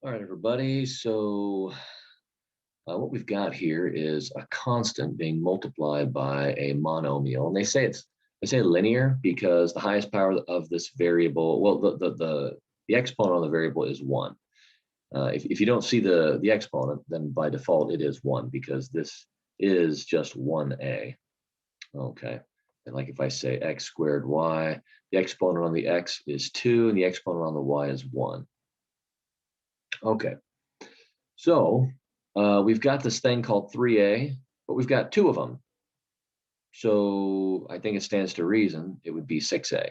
All right, everybody. So what we've got here is a constant being multiplied by a monomial, and they say linear because the highest power of this variable, well, the exponent on the variable is one. If you don't see the exponent, then by default it is one because this is just 1a. Okay, and like if I say x squared y, the exponent on the x is 2, and the exponent on the y is 1. Okay. So we've got this thing called 3a, but we've got two of them. So I think it stands to reason it would be 6a.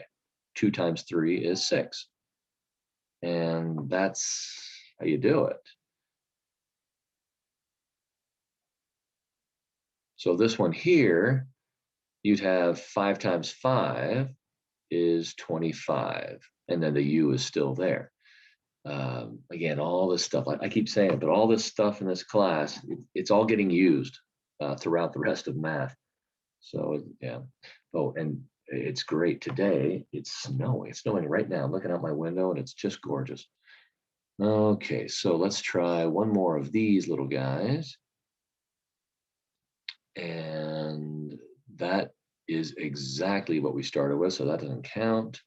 2 times 3 is 6. And that's how you do it. So this one here, you'd have 5 times 5 is 25. And then the u is still there. Again, all this stuff, I keep saying it, but all this stuff in this class, it's all getting used throughout the rest of math. So yeah. Oh, and it's great today. It's snowing. It's snowing right now. I'm looking out my window and it's just gorgeous. Okay, so let's try one more of these little guys. And that is exactly what we started with, so that doesn't count.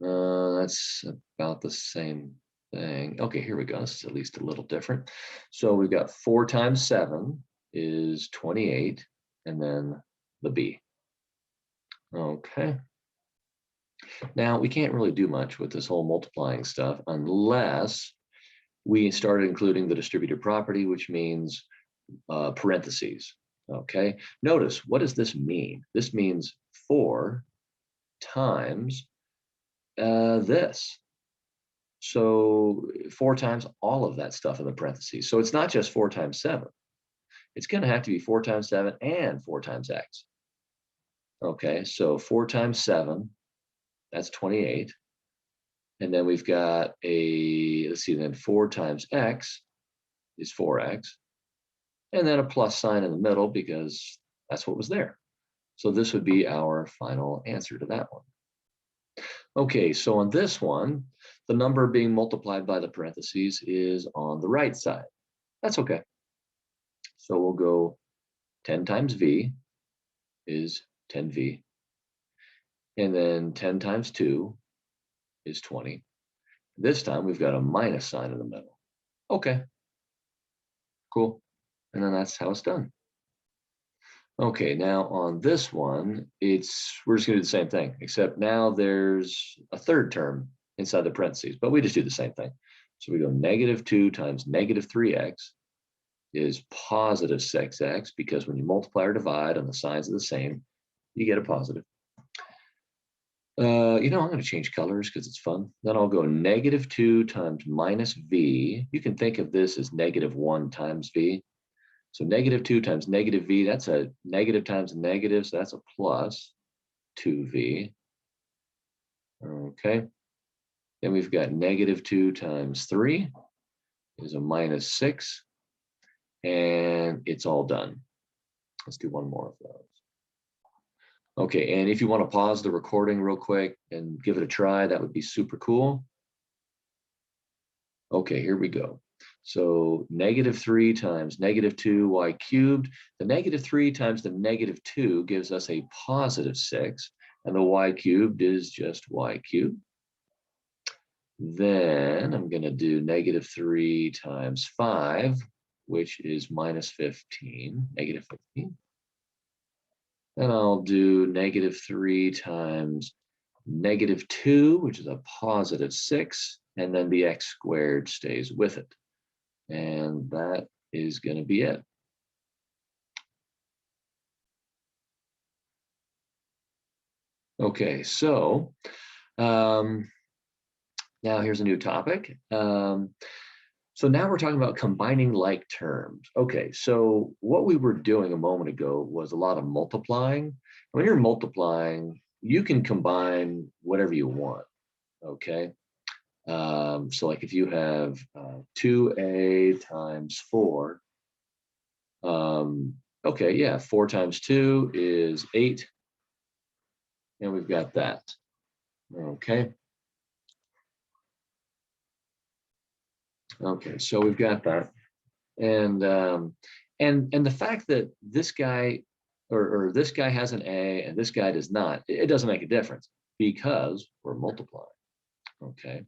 That's about the same thing. Okay, here we go. This is at least a little different. So we've got 4 times 7 is 28, and then the b. Okay. Now, we can't really do much with this whole multiplying stuff unless we started including the distributive property, which means parentheses. Okay. Notice, what does this mean? This means 4 times this. So 4 times all of that stuff in the parentheses. So it's not just 4 times 7. It's going to have to be 4 times 7 and 4 times x. Okay, so 4 times 7, that's 28. And then we've got let's see, then 4 times x is 4x. And then a plus sign in the middle because that's what was there. So this would be our final answer to that one. Okay, so on this one, the number being multiplied by the parentheses is on the right side. That's okay. So we'll go 10 times v is 10v. And then 10 times 2 is 20. This time we've got a minus sign in the middle. Okay, cool. And then that's how it's done. Okay, now on this one, we're just gonna do the same thing, except now there's a third term inside the parentheses, but we just do the same thing. So we go -2 times -3x is positive 6x, because when you multiply or divide and the signs are the same, you get a positive. I'm going to change colors because it's fun. Then I'll go -2 times minus v. You can think of this as -1 times v. So -2 times -v, that's a negative times a negative, so that's a plus 2v. Okay. Then we've got -2 times 3 is a -6. And it's all done. Let's do one more of those. Okay, and if you want to pause the recording real quick and give it a try, that would be super cool. Okay, here we go. So -3 times -2y cubed. The -3 times the -2 gives us a positive 6, and the y cubed is just y cubed. Then I'm going to do -3 times 5, which is -15, -15. Then I'll do -3 times -2, which is a positive 6, and then the x squared stays with it. And that is going to be it. Okay, so now here's a new topic. So now we're talking about combining like terms. Okay, so what we were doing a moment ago was a lot of multiplying. When you're multiplying, you can combine whatever you want, okay? So like if you have 2a times 4, okay, yeah, 4 times 2 is 8, and we've got that, okay? Okay, so we've got that. And the fact that this guy or this guy has an A and this guy does not, it doesn't make a difference because we're multiplying. Okay.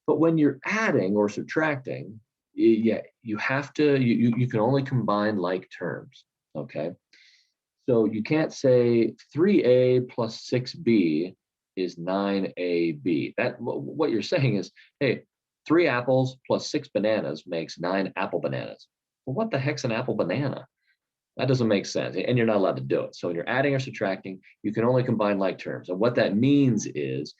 But when you're adding or subtracting, yeah, you have to, you can only combine like terms. Okay. So you can't say 3A plus 6B is 9AB. That what you're saying is, hey, 3 apples plus 6 bananas makes 9 apple bananas. Well, what the heck's an apple banana? That doesn't make sense, and you're not allowed to do it. So when you're adding or subtracting, you can only combine like terms. And what that means is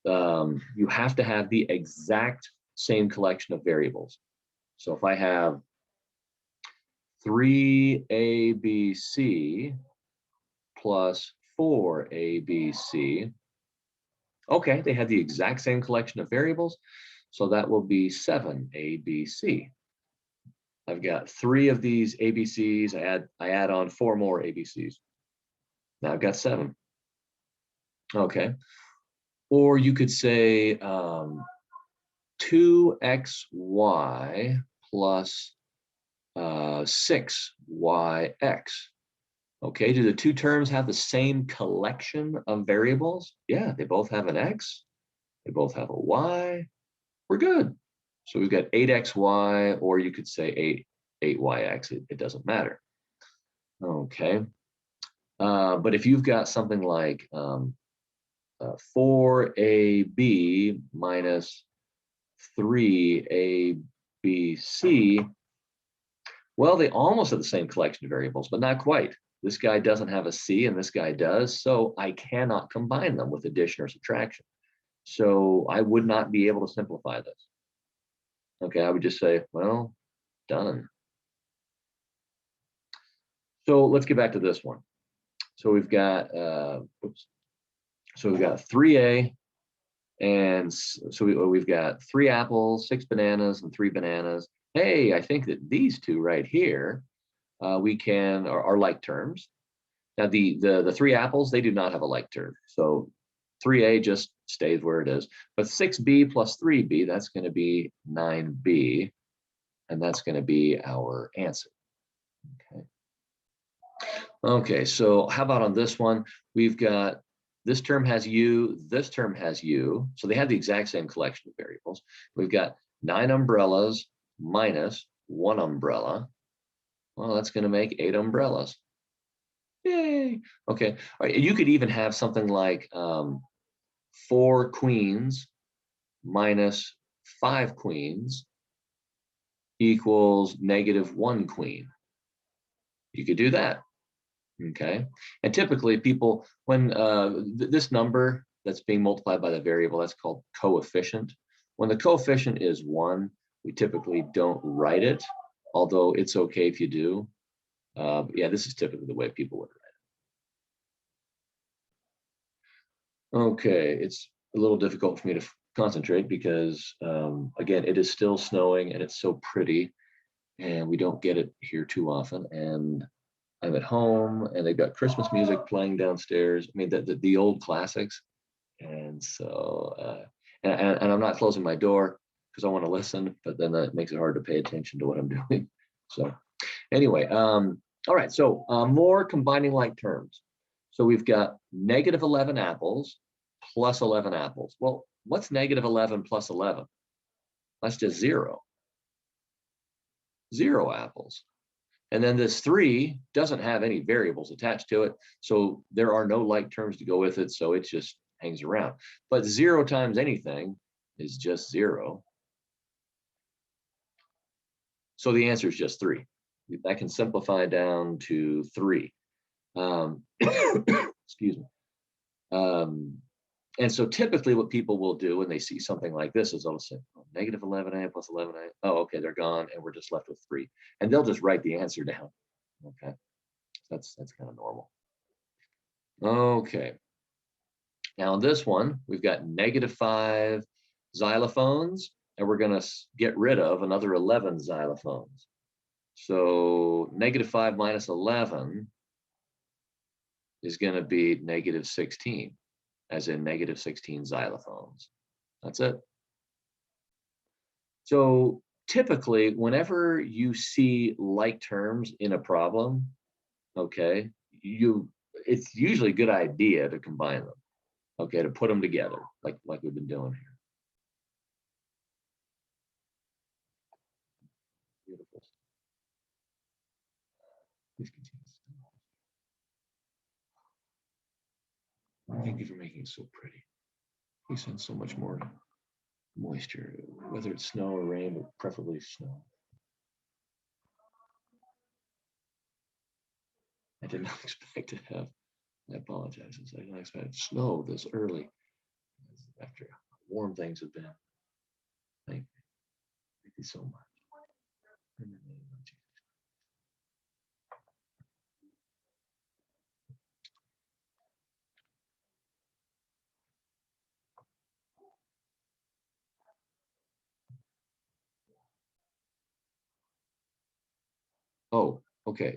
you have to have the exact same collection of variables. So if I have 3ABC plus 4ABC, okay, they have the exact same collection of variables. So that will be 7ABC. I've got 3 of these ABCs. I add on 4 more ABCs. Now I've got 7. Okay. Or you could say 2xy plus 6yx. Okay, do the two terms have the same collection of variables? Yeah, they both have an x, they both have a y. We're good. So we've got 8xy, or you could say 8yx. It doesn't matter. Okay. But if you've got something like 4ab minus 3abc, well, they almost have the same collection of variables, but not quite. This guy doesn't have a c and this guy does, so I cannot combine them with addition or subtraction. So I would not be able to simplify this. Okay, I would just say, well, done. So let's get back to this one. So we've got, So we've got 3a, and so we've got 3 apples, 6 bananas, and 3 bananas. Hey, I think that these two right here, are like terms. Now the 3 apples, they do not have a like term. So 3a just stays where it is. But 6b plus 3b, that's going to be 9b, and that's going to be our answer. Okay. Okay, so how about on this one? We've got this term has u, this term has u. So they have the exact same collection of variables. We've got 9 umbrellas minus 1 umbrella. Well, that's going to make 8 umbrellas. Yay. Okay. All right. You could even have something like 4 queens minus 5 queens equals -1 queen. You could do that. Okay. And typically people, when this number that's being multiplied by the variable, that's called coefficient. When the coefficient is 1, we typically don't write it, although it's okay if you do. Yeah, this is typically the way people would write it. Okay, it's a little difficult for me to concentrate because, again, it is still snowing and it's so pretty, and we don't get it here too often. And I'm at home, and they've got Christmas music playing downstairs. I mean, the old classics. And so, and I'm not closing my door because I want to listen, but then that makes it hard to pay attention to what I'm doing. So anyway, all right, so more combining like terms. So we've got -11 apples plus 11 apples. Well, what's -11 plus 11? That's just 0. 0 apples. And then this 3 doesn't have any variables attached to it, so there are no like terms to go with it, so it just hangs around. But 0 times anything is just 0. So the answer is just 3. That can simplify down to 3. Excuse me. And so typically what people will do when they see something like this is they'll say, oh, -11a plus 11a. Oh, okay, they're gone, and we're just left with 3. And they'll just write the answer down. Okay, that's kind of normal. Okay. Now on this one, we've got -5 xylophones, and we're going to get rid of another 11 xylophones. So -5 minus 11 is going to be -16, as in -16 xylophones. That's it. So typically, whenever you see like terms in a problem, okay, it's usually a good idea to combine them, okay, to put them together, like we've been doing here. Beautiful. Please continue. Thank you for making it so pretty. We send so much more moisture, whether it's snow or rain, but preferably snow. I did not expect to have, I apologize, I did not expect snow this early after how warm things have been. Thank you. Thank you so much. In the name of Jesus. Oh, okay.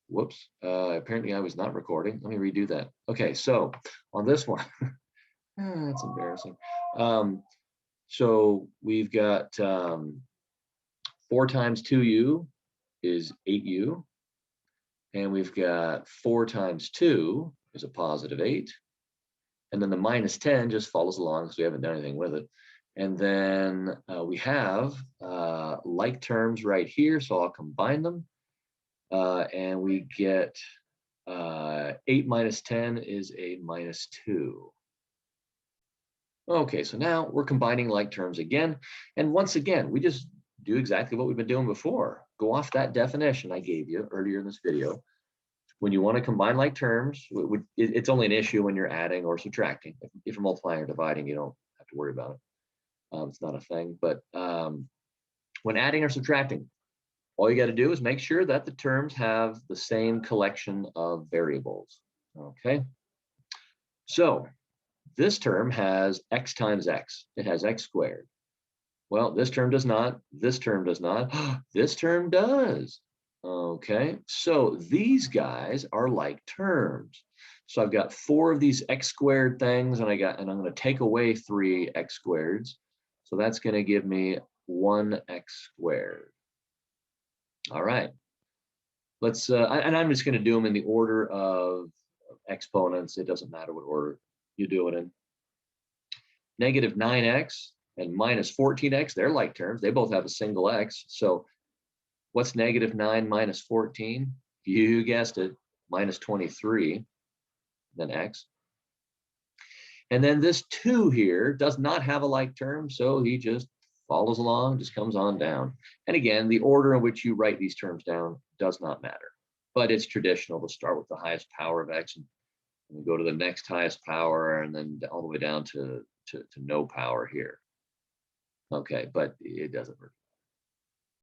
Whoops. Apparently I was not recording. Let me redo that. Okay, so on this one, that's embarrassing. So we've got 4 times 2u is 8u. And we've got 4 times 2 is a positive 8. And then the minus 10 just follows along because we haven't done anything with it. And then we have like terms right here, so I'll combine them. And we get 8 minus 10 is a minus 2. Okay, so now we're combining like terms again. And once again, we just do exactly what we've been doing before. Go off that definition I gave you earlier in this video. When you want to combine like terms, it's only an issue when you're adding or subtracting. If you're multiplying or dividing, you don't have to worry about it. It's not a thing. But when adding or subtracting, all you got to do is make sure that the terms have the same collection of variables. Okay. So this term has x times x. It has x squared. Well, this term does not. This term does not. This term does. Okay, so these guys are like terms. So I've got 4 of these x squared things, and I'm going to take away 3 x squareds. So that's going to give me 1x squared. All right. Let's and I'm just going to do them in the order of exponents. It doesn't matter what order you do it in. Negative 9x and minus 14x, they're like terms. They both have a single x. So what's negative 9 minus 14? You guessed it, minus 23, then x. And then this 2 here does not have a like term, so he just follows along, just comes on down. And again, the order in which you write these terms down does not matter. But it's traditional to start with the highest power of x and go to the next highest power and then all the way down to no power here. Okay, but it doesn't